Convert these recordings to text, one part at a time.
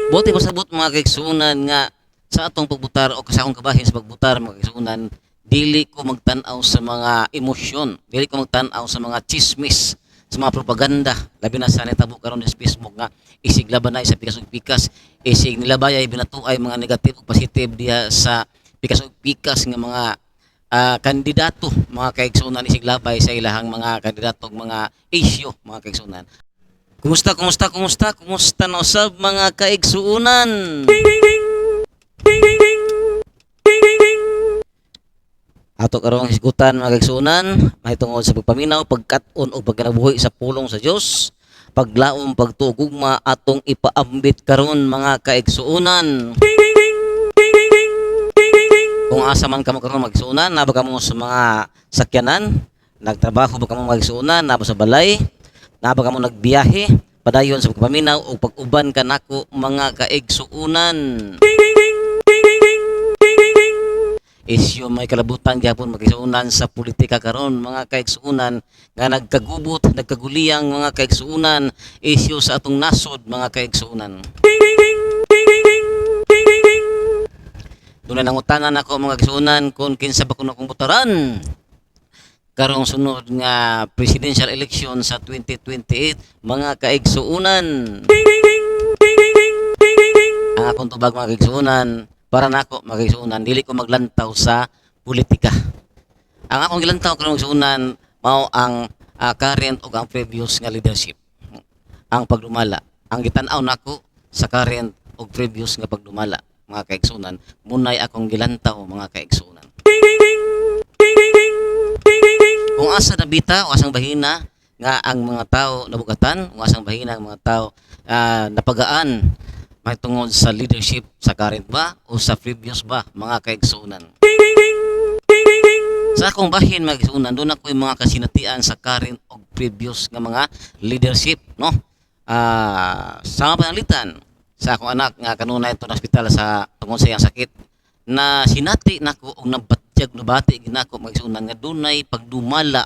Buti pasabot mga kaigsuunan nga sa atong pagbutar o sa akong kabahin sa pagbutar mga kaigsuunan, dili ko magtan-aw sa mga emosyon, dili ko magtan-aw sa mga chismis, sa mga propaganda, labi na sa nitabo karon sa Facebook nga isig laban na sa pikas ug pikas, isig nilabayay binatuay mga negative ug positive diha sa pikas ug pikas nga mga kandidato mga kaigsuunan isig labay sa ilahang mga kandidato ug mga issue mga kaigsuunan. Kumusta na usab mga kaigsuunan? Ato karong hisgutan mga kaigsuunan, mahitungod sa pagpaminaw, pagkat-on o pagkinabuhi sa pulong sa Dios, paglaom pagtuugma atong ipaambit karon mga kaigsuunan. Kung asa man kamo karon mga kaigsuunan, naba kamo sa mga sakyanan, nagtrabaho ba kamo mga kaigsuunan, naba sa balay, naba kamo nagbiyahe, padayon sa pagpaminaw o pag-uban kanako mga kaigsuunan. Isyu may kalabutan gyapon magkaigsuunan sa politika karon mga kaigsuunan nga nagkagubot, nagkaguliyang mga kaigsuunan isyu sa atong nasod mga kaigsuunan. Dunay nangutanan ako mga kaigsuunan kung kinsa ba kuno kong butaran karong sunod nga presidential election sa 2028 mga kaigsuunan. Ang akong tubag mga kaigsuunan, para nako mga kaigsuunan, dili ko maglantaw sa politika. Ang akong gilantaw karong kaigsuunan mao ang current ug ang previous nga leadership. Ang pagdumala, ang gitan-aw nako sa current ug previous nga pagdumala mga kaigsuunan, munay akong gilantaw mga kaigsuunan. Kung asa nabita o asang bahina nga ang mga tao nabugatan, kung asang bahina ang mga tao napagaan mahitungod sa leadership sa current ba o sa previous ba mga kaigsuunan. Sa akong bahin mga kaigsuunan, doon ako yung mga kasinatian sa current o previous nga mga leadership, no? Sa mga panalitan sa akong anak nga kanunay ito na hospital sa tungod sa iyang sakit na sinati nako og nabatyag nabati ginako mga kaigsuunan nga dunay pagdumala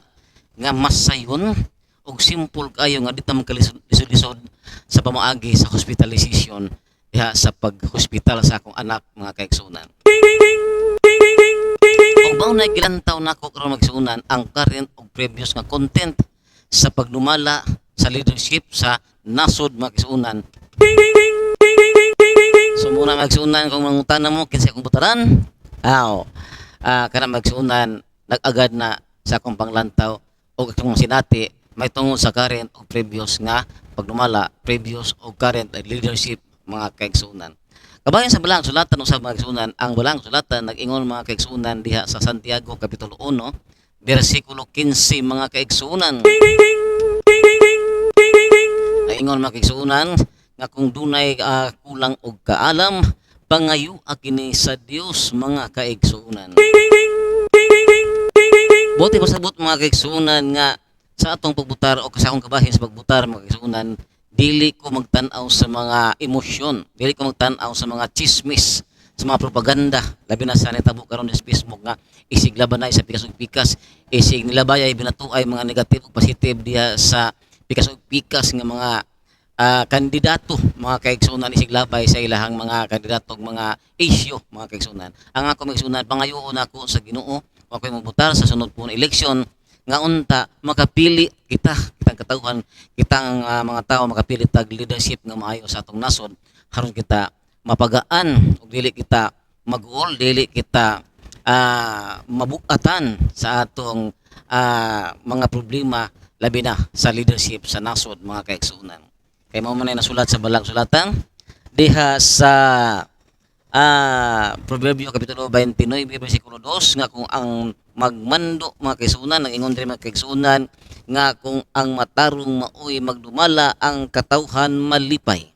nga masayon og simple kayo nga di ta magkalisod-lisod sa pamaagi sa hospitalization diha sa pag-hospital sa akong anak mga kaigsuunan. Ug mao na gilantaw nako karon mga kaigsuunan ang current ug previous nga content sa pagdumala sa leadership sa nasod mga kaigsuunan. So muna mga kaigsuunan kung mangutana mo kinsa akong butaran? Kana mga kaigsuunan nag-agad na sa akong panglantaw o akong sinati may tungod sa current o previous nga pagdumala, previous o current leadership mga kaigsuunan. Kabayan sa balang sulatan usab mga kaigsuunan, ang balang sulatan nag-ingon mga kaigsuunan diha sa Santiago kapitulo 1, bersikulo 15 mga kaigsuunan. Ingon mga kaigsuunan nga kung dunay kulang og kaalam, pangayo kini sa Dios mga kaigsuunan. Buti pasabot mga kaigsuunan nga sa atong pagbutar o sa akong kabahin sa pagbutar mga kaigsuunan, dili ko magtan-aw sa mga emosyon, dili ko magtan-aw sa mga chismis, sa mga propaganda, labi na sa nitabo karon sa Facebook nga isig laban na sa pikas ug pikas, isig nilabayay binatuay mga negative ug positive diha sa pikas ug pikas nga mga kandidato mga kaigsuunan isig labay sa ilahang mga kandidato ug mga issue mga kaigsuunan. Ang ako mga kaigsuunan, pangayoon ako sa Ginoo kung ako'y mabutar sa sunod pong eleksyon nga unta makapili kitang katawhan, kitang mga tao makapili tag leadership nga maayo sa atong nasod aron kita mapagaan ug dili kita mag-ul, dili kita mabukatan sa atong mga problema labi na sa leadership sa nasod mga kaigsuunan. Kay mao man nasulat sa balang sulatan diha sa Proverbio kapitulo 29 bersikulo 2 nga kung ang magmando mga kaigsuunan, nag-ingon rin mga kaigsuunan nga kung ang matarong maoy magdumala ang katawhan malipay.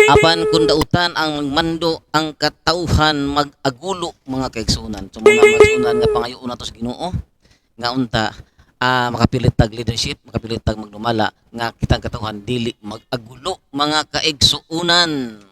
Apan kung dautan ang magmando ang katawhan mag-agulo mga kaigsuunan. So muna mga kaigsuunan nga pangayoon nato sa Ginoo nga unta makapilit tag leadership, makapilit tag magdumala nga kitang katawhan dili mag-agulo mga kaigsuunan.